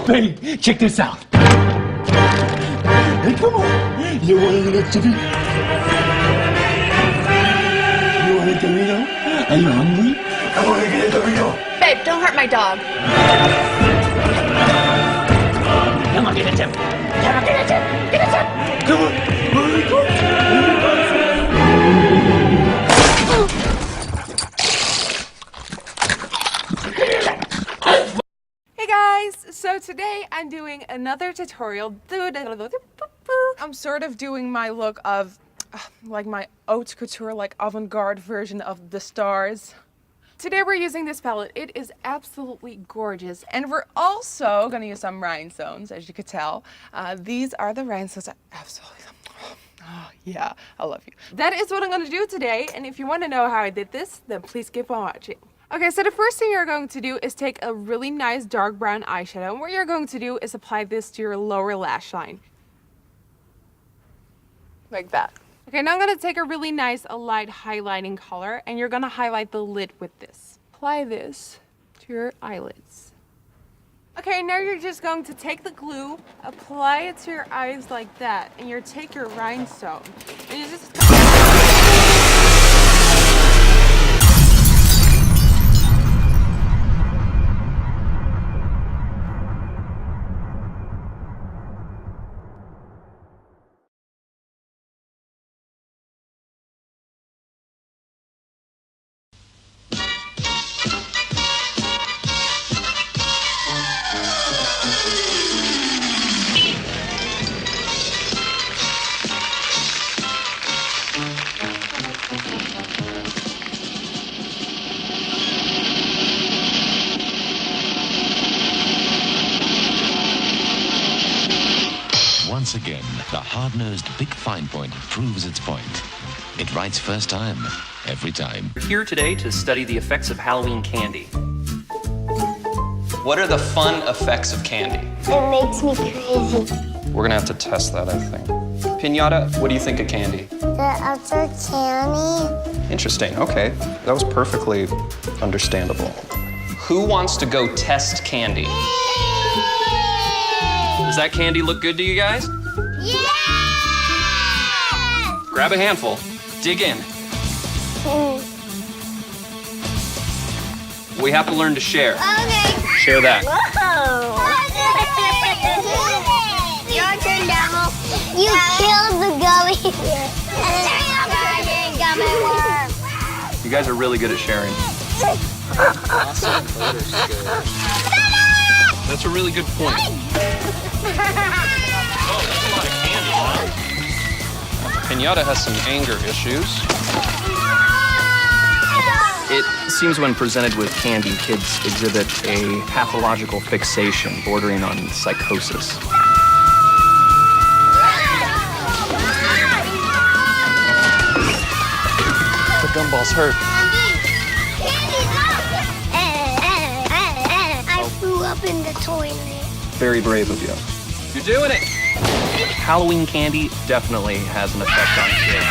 Hey, check this out. Hey, come on. You want a little chicken? You want a Dorito? Are you hungry? I want to get a Dorito. Babe, don't hurt my dog. Come on, get a tip. Come on, get a tip. Get a tip. Come on. Hey guys, so today I'm doing another tutorial. I'm sort of doing my look of like my haute couture, like avant-garde version of the stars. Today we're using this palette. It is absolutely gorgeous, and we're also gonna use some rhinestones, as you could tell. These are the rhinestones I absolutely love. Oh yeah, I love you. That is what I'm gonna do today, and if you want to know how I did this, then please keep on watching. Okay, so the first thing you're going to do is take a really nice dark brown eyeshadow, and what you're going to do is apply this to your lower lash line. Like that. Okay, now I'm gonna take a really nice light highlighting color, and you're gonna highlight the lid with this. Apply this to your eyelids. Okay, now you're just going to take the glue, apply it to your eyes like that, and you take your rhinestone, and you just... Once again, the hard-nosed Big Fine Point proves its point. It writes first time, every time. We're here today to study the effects of Halloween candy. What are the fun effects of candy? It makes me crazy. We're gonna have to test that, I think. Pinata, what do you think of candy? The other candy. Interesting, okay. That was perfectly understandable. Who wants to go test candy? Does that candy look good to you guys? Yeah! Grab a handful, dig in. We have to learn to share. Okay. Share that. Whoa! Your turn, Devil. You killed the gummy. Gummy worm. You guys are really good at sharing. That's a really good point. Pinata has some anger issues. It seems when presented with candy, kids exhibit a pathological fixation bordering on psychosis. The gumballs hurt. I threw up in the toilet. Very brave of you. You're doing it! Halloween candy definitely has an effect on kids.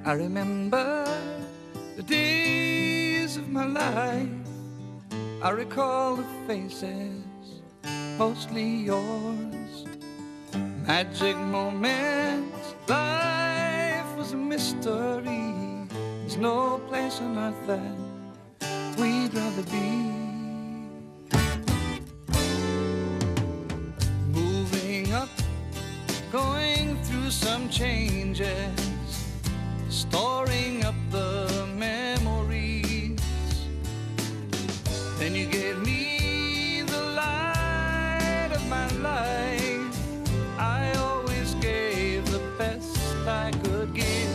I remember the days of my life. I recall the faces, mostly yours. Magic moments, life was a mystery. there's no place on earth that we'd rather be. Moving up, going through some changes, storing up the memories. Then you gave me the light of my life. I always gave the best I could give.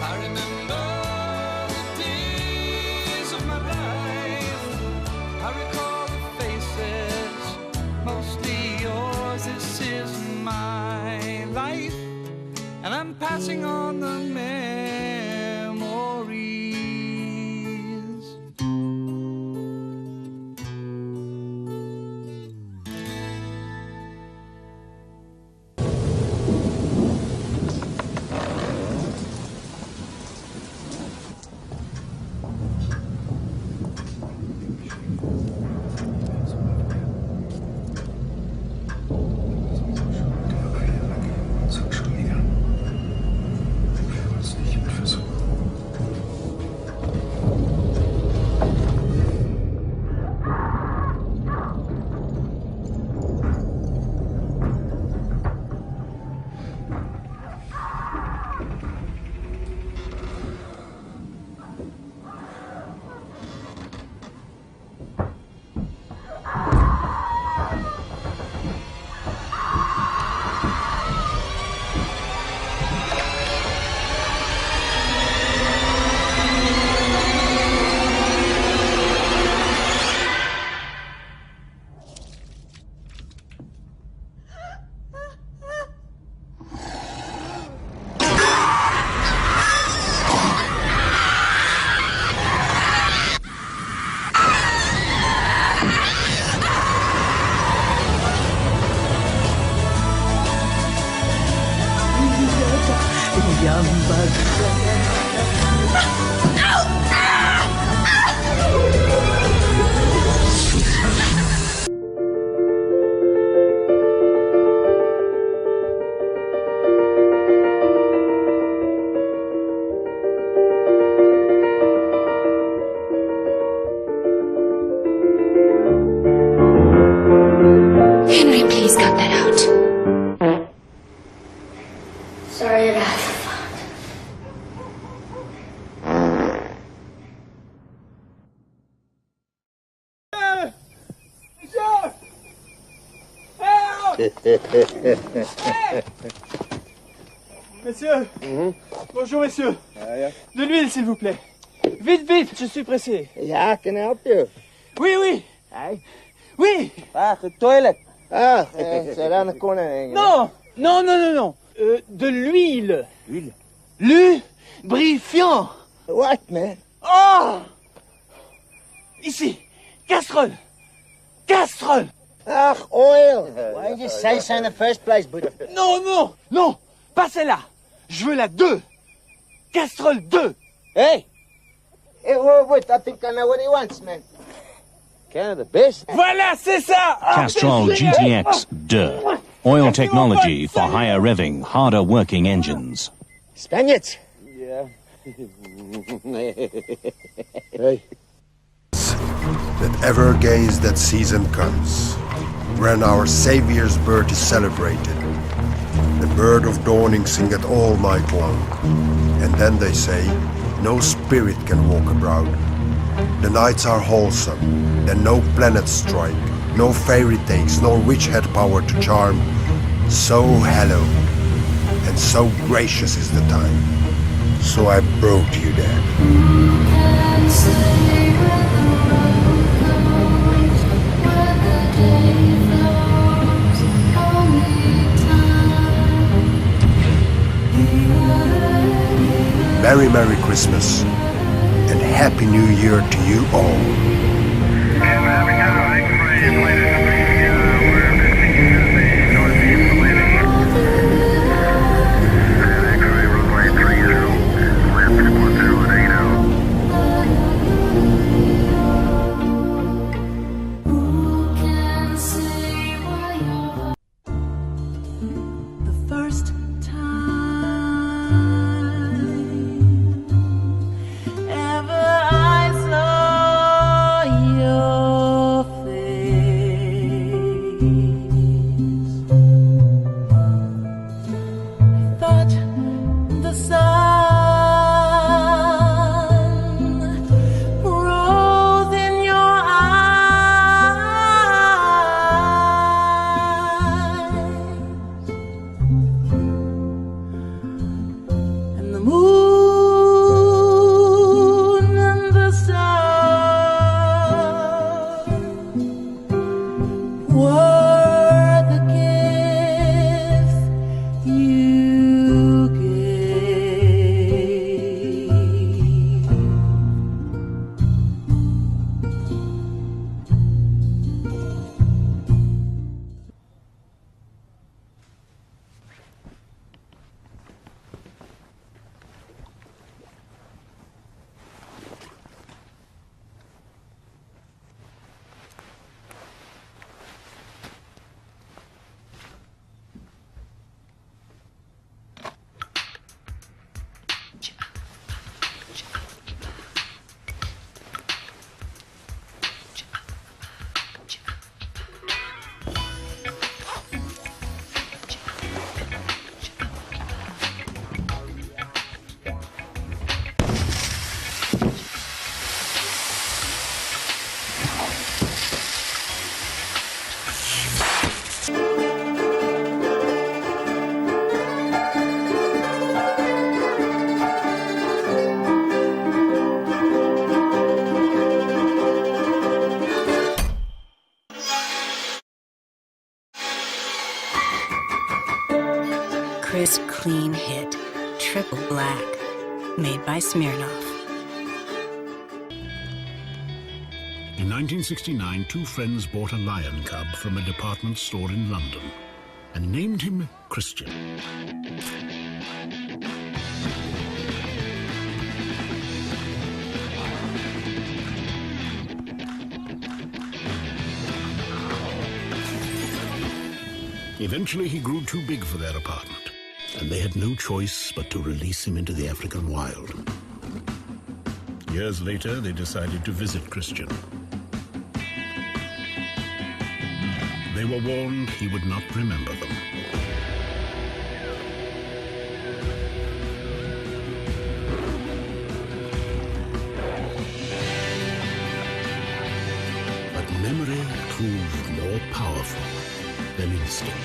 I remember the days of my life. I recall the faces, mostly yours. This is my life, and I'm passing on the memories. Henry, please cut that out. Sorry about the fun. Messieurs, bonjour messieurs. De l'huile s'il vous plaît. Vite, vite, je suis pressé. Yeah, I can help you. Oui, oui. Hey. Oui. Ah, the toilet. Ah, c'est around the corner. Non, non, non, non, non. De l'huile. L'huile? Lubrifiant. What, man? Oh! Ici, casserole. Casserole. Ah, oil. Why didn't you say so in the first place, but... Non, non, non. Pas celle-là. Je veux la 2. Casserole 2. Hey! Hey, wait, I think I know what he wants, man. Canada best. Voilà, c'est ça. Castrol GTX 2. Oil technology for higher revving, harder working engines. Spaniards. Yeah. Hey. That ever against that season comes, when our Saviour's birth is celebrated. The bird of dawning singeth all night long, and then they say, no spirit can walk abroad. The nights are wholesome, and no planets strike, no fairy tales, nor witch had power to charm. So hallowed, and so gracious is the time. So I brought you that. Merry, Merry Christmas, and Happy New Year to you all. Thought the sun rose in your eyes, and the moon and the stars were the gifts you gave. Crisp, clean hit, triple black, made by Smirnoff. In 1969, two friends bought a lion cub from a department store in London and named him Christian. Eventually, he grew too big for their apartment, and they had no choice but to release him into the African wild. Years later, they decided to visit Christian. They were warned he would not remember them. But memory proved more powerful than instinct.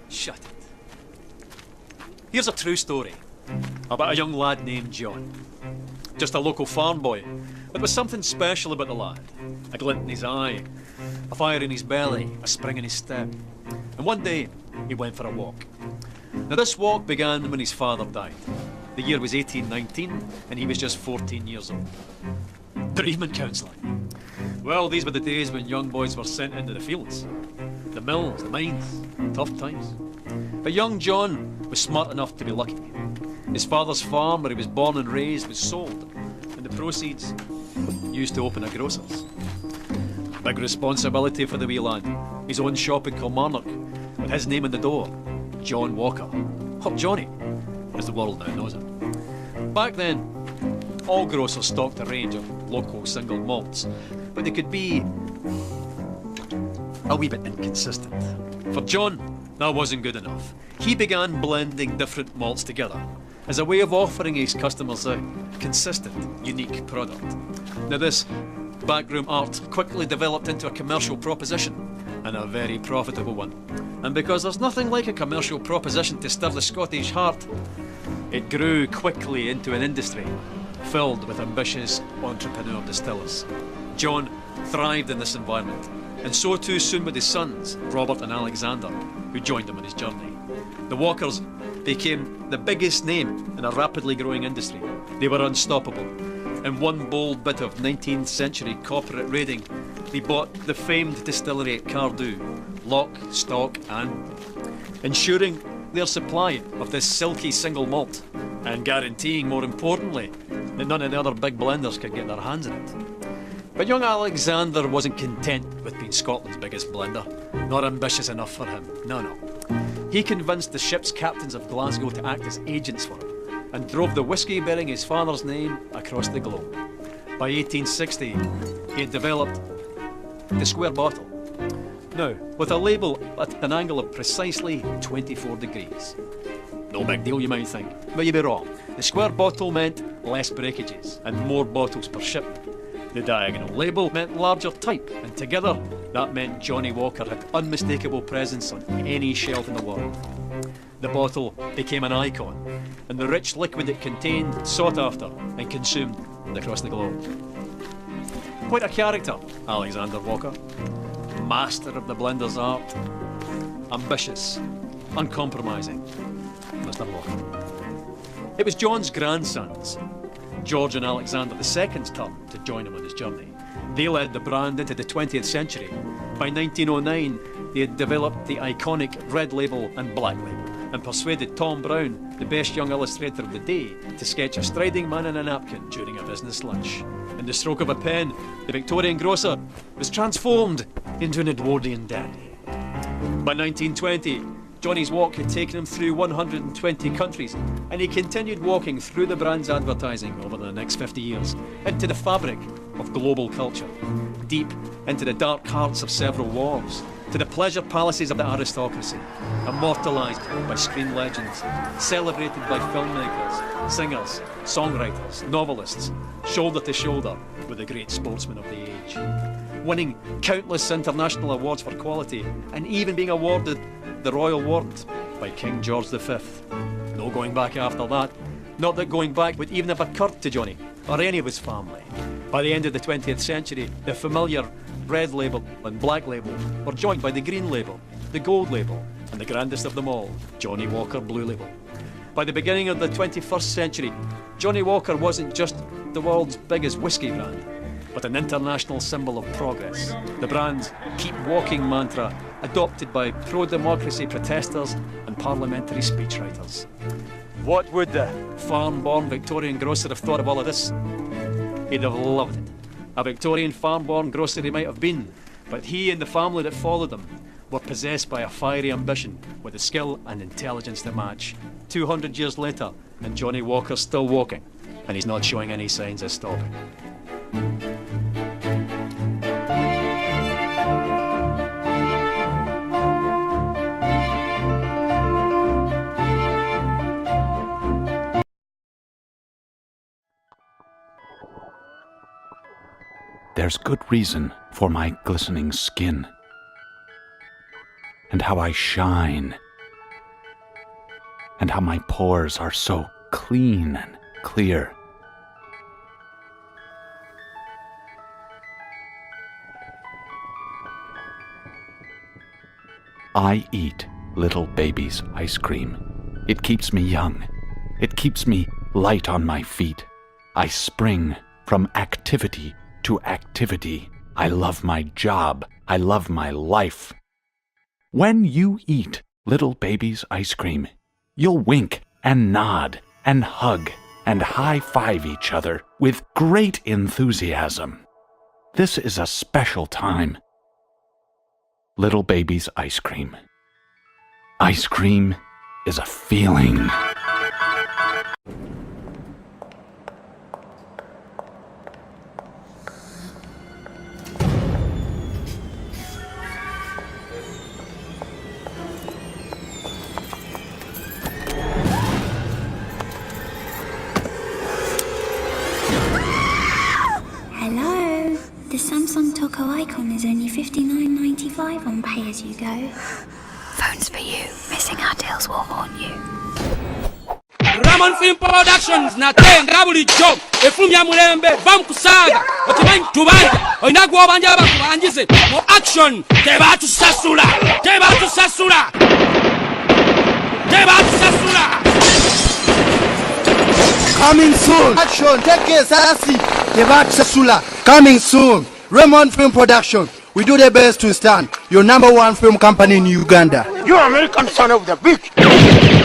Shut it. Here's a true story about a young lad named John. Just a local farm boy, but there was something special about the lad. A glint in his eye, a fire in his belly, a spring in his step. And one day, he went for a walk. Now this walk began when his father died. The year was 1819, and he was just 14 years old. Bereavement counselling. Well, these were the days when young boys were sent into the fields. The mills, the mines, tough times. But young John was smart enough to be lucky. His father's farm, where he was born and raised, was sold, and the proceeds used to open a grocer's. Big responsibility for the wee lad. His own shop in Kilmarnock, with his name on the door, John Walker, or Johnny, as the world now knows him. Back then, all grocers stocked a range of local single malts, but they could be a wee bit inconsistent. For John, that wasn't good enough. He began blending different malts together as a way of offering his customers a consistent, unique product. Now this backroom art quickly developed into a commercial proposition, and a very profitable one. And because there's nothing like a commercial proposition to stir the Scottish heart, it grew quickly into an industry filled with ambitious entrepreneur distillers. John thrived in this environment, and so too soon with his sons, Robert and Alexander, who joined him on his journey. the Walkers became the biggest name in a rapidly growing industry. They were unstoppable. In one bold bit of 19th century corporate raiding, they bought the famed distillery at Cardew, lock, stock and ensuring their supply of this silky single malt and guaranteeing, more importantly, that none of the other big blenders could get their hands on it. But young Alexander wasn't content with being Scotland's biggest blender. Not ambitious enough for him, no. He convinced the ship's captains of Glasgow to act as agents for him and drove the whisky bearing his father's name across the globe. By 1860, he had developed the square bottle. Now, with a label at an angle of precisely 24 degrees. No big deal, you might think, but you'd be wrong. The square bottle meant less breakages and more bottles per shipment. The diagonal label meant larger type, and together, that meant Johnny Walker had unmistakable presence on any shelf in the world. The bottle became an icon, and the rich liquid it contained sought after and consumed across the globe. Quite a character, Alexander Walker. Master of the blender's art. Ambitious, uncompromising, Mr. Walker. It was John's grandsons, George and Alexander II's turn to join him on his journey. They led the brand into the 20th century. By 1909, they had developed the iconic red label and black label and persuaded Tom Brown, the best young illustrator of the day, to sketch a striding man in a napkin during a business lunch. In the stroke of a pen, the Victorian grocer was transformed into an Edwardian dandy. By 1920, Johnny's walk had taken him through 120 countries, and he continued walking through the brand's advertising over the next 50 years, into the fabric of global culture, deep into the dark hearts of several wars, to the pleasure palaces of the aristocracy, immortalised by screen legends, celebrated by filmmakers, singers, songwriters, novelists, shoulder to shoulder with the great sportsmen of the age, winning countless international awards for quality, and even being awarded the Royal Warrant by King George V. No going back after that. Not that going back would even have occurred to Johnny or any of his family. By the end of the 20th century, the familiar red label and black label were joined by the green label, the gold label, and the grandest of them all, Johnny Walker Blue Label. By the beginning of the 21st century, Johnny Walker wasn't just the world's biggest whiskey brand, but an international symbol of progress. The brand's keep walking mantra, adopted by pro-democracy protesters and parliamentary speechwriters. What would the farm-born Victorian grocer have thought of all of this? He'd have loved it. A Victorian farm-born grocer he might have been, but he and the family that followed him were possessed by a fiery ambition with the skill and intelligence to match. 200 years later, and Johnny Walker's still walking, and he's not showing any signs of stopping. There's good reason for my glistening skin, and how I shine, and how my pores are so clean and clear. I eat little baby's ice cream. It keeps me young. It keeps me light on my feet. I spring from activity to activity. I love my job. I love my life. When you eat little baby's ice cream, you'll wink and nod and hug and high-five each other with great enthusiasm. This is a special time. Little baby's ice cream. Ice cream is a feeling. Hello. The Samsung Toco icon is only $59.95 on pay-as-you-go. Phones for you. Missing our deals will haunt you. Ramon Film Productions natenga buli job efulumya mulembe bamukusaga okimanyi tubanja olina gw'obanja bakubanjize mu action tebatusasula Coming soon. Action. Take care. Sarasi. Devat Sasula. Coming soon. Raymond Film Production. We do the best to stand. Your #1 film company in Uganda. You American son of the bitch.